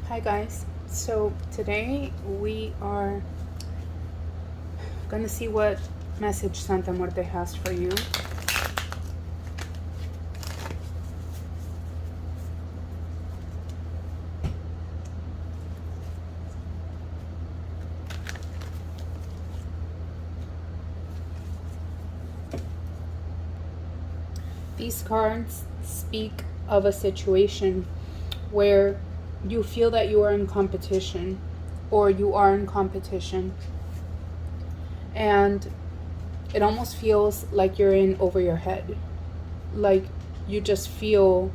Hi guys, so today we are gonna see what message Santa Muerte has for you. These cards speak of a situation where you feel that you are in competition or you are in competition, and it almost feels like you're in over your head, like you just feel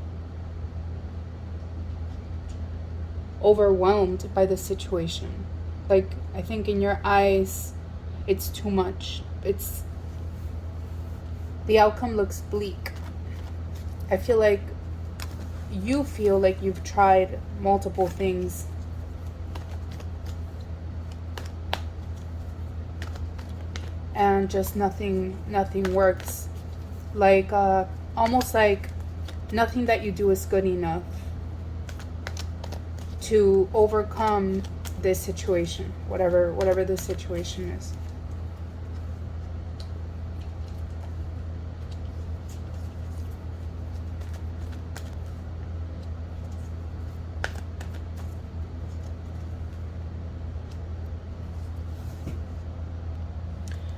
overwhelmed by the situation. Like, I think in your eyes it's too much. The outcome looks bleak. I feel like you feel like you've tried multiple things and just nothing works. Like almost like nothing that you do is good enough to overcome this situation, whatever the situation is.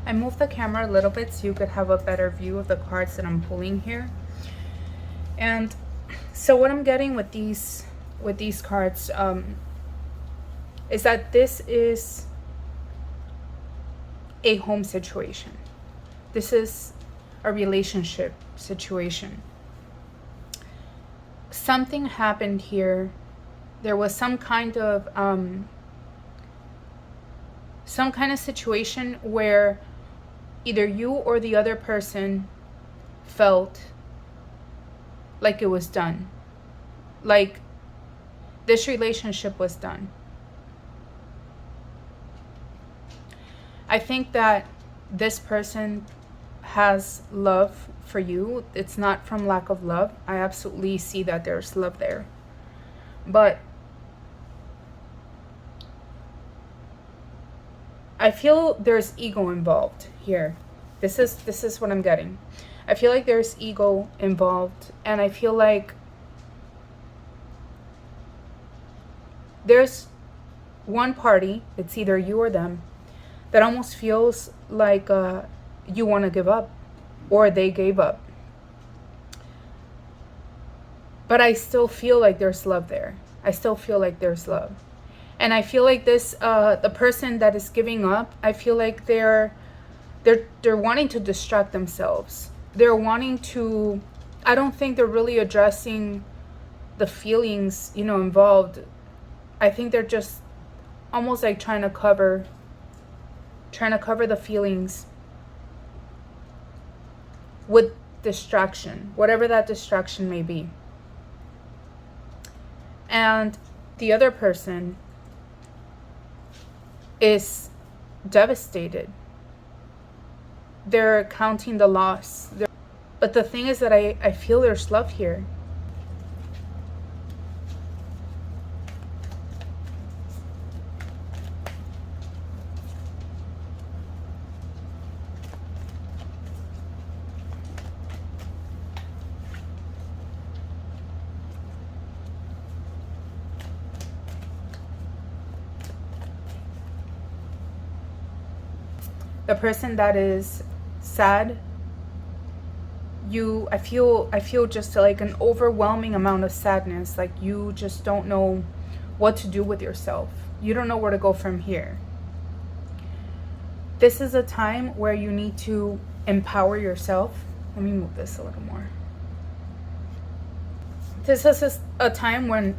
I moved the camera a little bit so you could have a better view of the cards that I'm pulling here. And so what I'm getting with these cards is that this is a home situation. This is a relationship situation. Something happened here. There was some kind of situation where either you or the other person felt like it was done. Like this relationship was done. I think that this person has love for you. It's not from lack of love. I absolutely see that there's love there. But I feel there's ego involved here. This is what I'm getting. I feel like there's ego involved, and I feel like there's one party, it's either you or them, that almost feels like you want to give up, or they gave up. But I still feel like there's love there. I still feel like there's love. And I feel like this, the person that is giving up, I feel like they're wanting to distract themselves. They're wanting to, I don't think they're really addressing the feelings, involved. I think they're just almost like trying to cover the feelings with distraction, whatever that distraction may be. And the other person is devastated. They're counting the loss. But the thing is that I feel there's love here. The person that is sad, I feel just like an overwhelming amount of sadness. Like you just don't know what to do with yourself. You don't know where to go from here. This is a time where you need to empower yourself. Let me move this a little more. This is a time when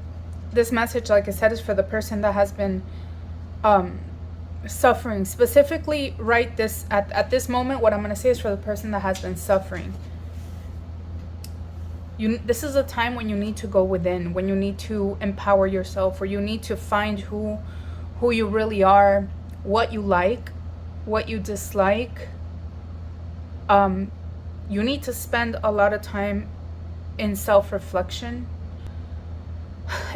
this message, like I said, is for the person that has been suffering. Specifically right at this moment, what I'm going to say is for the person that has been suffering. This is a time when you need to go within, when you need to empower yourself, where you need to find who you really are, what you like, what you dislike. You need to spend a lot of time in self-reflection.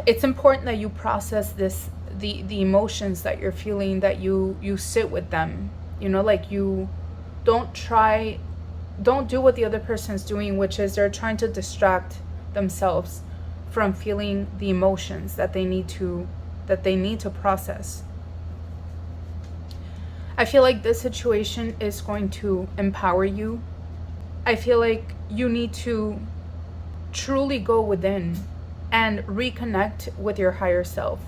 it's important that you process this, the emotions that you're feeling, that you sit with them, you know, like you don't do what the other person's doing, which is they're trying to distract themselves from feeling the emotions that they need to process. I feel like this situation is going to empower you. I feel like you need to truly go within and reconnect with your higher self.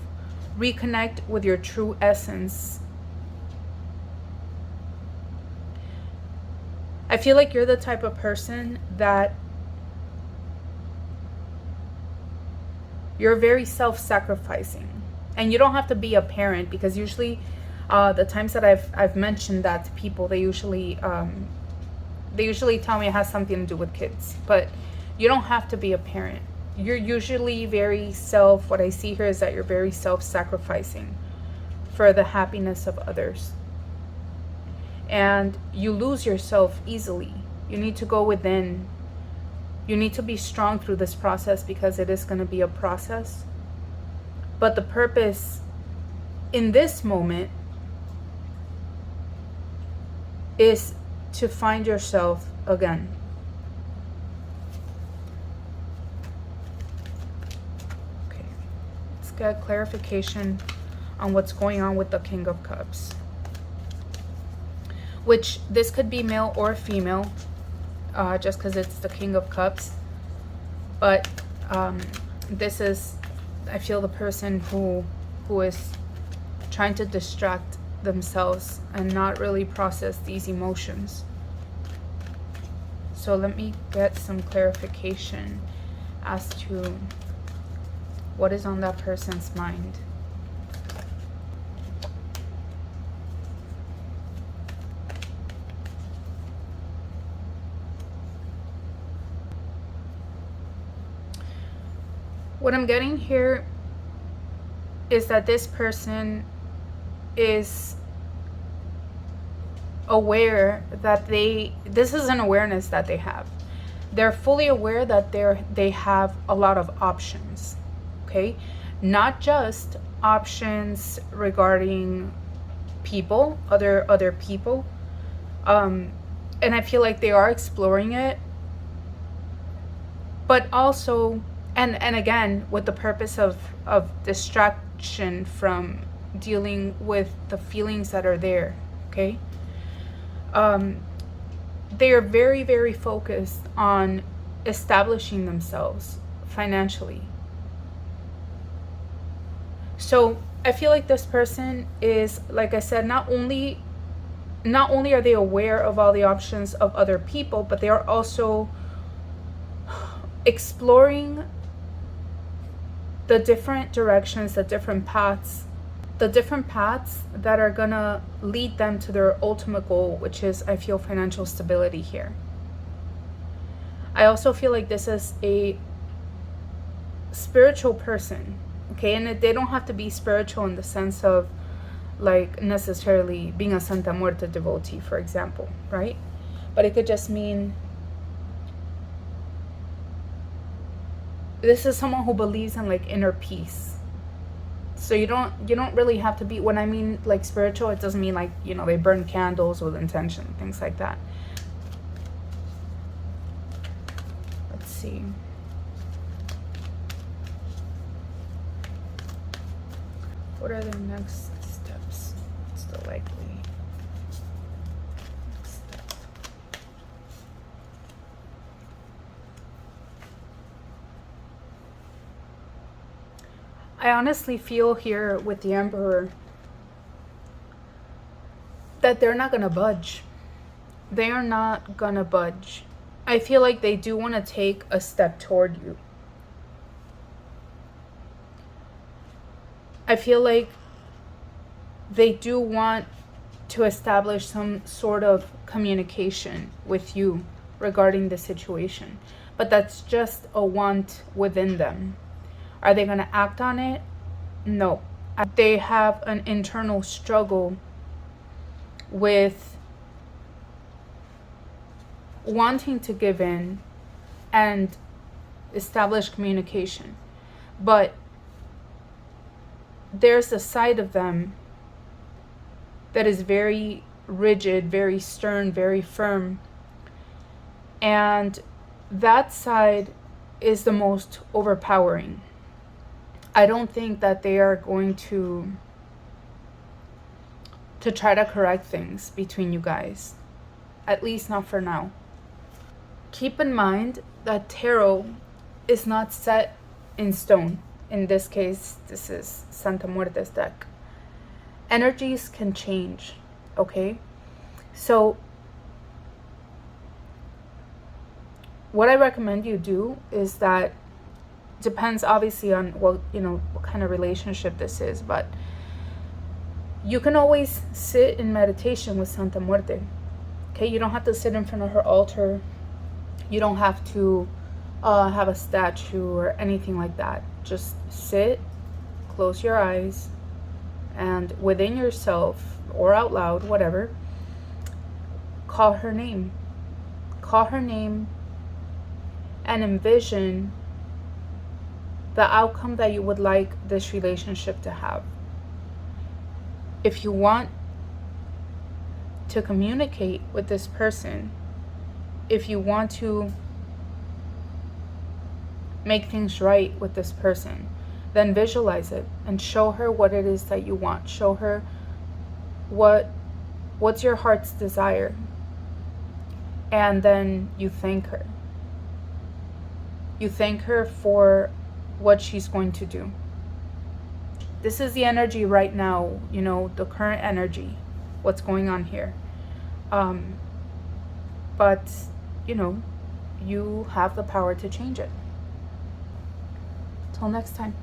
Reconnect with your true essence. I feel like you're the type of person that you're very self-sacrificing. And you don't have to be a parent, because usually the times that I've mentioned that to people, they usually tell me it has something to do with kids. But you don't have to be a parent. You're usually what I see here is that you're very self-sacrificing for the happiness of others. And you lose yourself easily. You need to go within. You need to be strong through this process, because it is going to be a process. But the purpose in this moment is to find yourself again. Okay, let's get clarification on what's going on with the King of Cups. Which this could be male or female, just because it's the King of Cups. But this is, I feel, the person who is trying to distract themselves and not really process these emotions. So let me get some clarification as to what is on that person's mind. What I'm getting here is that this person is aware that this is an awareness that they have. They're fully aware that they have a lot of options, okay? Not just options regarding people, other people. And I feel like they are exploring it, but also, and again, with the purpose of distraction from dealing with the feelings that are there, okay? They are very, very focused on establishing themselves financially. So I feel like this person is, like I said, not only are they aware of all the options of other people, but they are also exploring the different directions, the different paths that are gonna lead them to their ultimate goal, which is, I feel, financial stability here. I also feel like this is a spiritual person, okay? And they don't have to be spiritual in the sense of like necessarily being a Santa Muerte devotee, for example, right? But it could just mean this is someone who believes in like inner peace. So you don't really have to be, when I mean like spiritual, it doesn't mean like, you know, they burn candles with intention, things like that. Let's see. What are the next steps? What's the likely next step? I honestly feel here with the Emperor that they're not going to budge. They are not going to budge. I feel like they do want to take a step toward you. I feel like they do want to establish some sort of communication with you regarding the situation. But that's just a want within them. Are they going to act on it? No. They have an internal struggle with wanting to give in and establish communication. But there's a side of them that is very rigid, very stern, very firm. And that side is the most overpowering. I don't think that they are going to try to correct things between you guys. At least not for now. Keep in mind that tarot is not set in stone. In this case, this is Santa Muerte's deck. Energies can change, okay? So what I recommend you do is that, depends obviously on what kind of relationship this is, but you can always sit in meditation with Santa Muerte. Okay, you don't have to sit in front of her altar. You don't have to have a statue or anything like that. Just sit, close your eyes, and within yourself or out loud, whatever, call her name. Call her name and envision the outcome that you would like this relationship to have. If you want to communicate with this person, if you want to make things right with this person, then visualize it and show her what it is that you want. Show her what's your heart's desire. And then you thank her. You thank her for what she's going to do. This is the energy right now, the current energy, what's going on here. But, you have the power to change it. Till next time.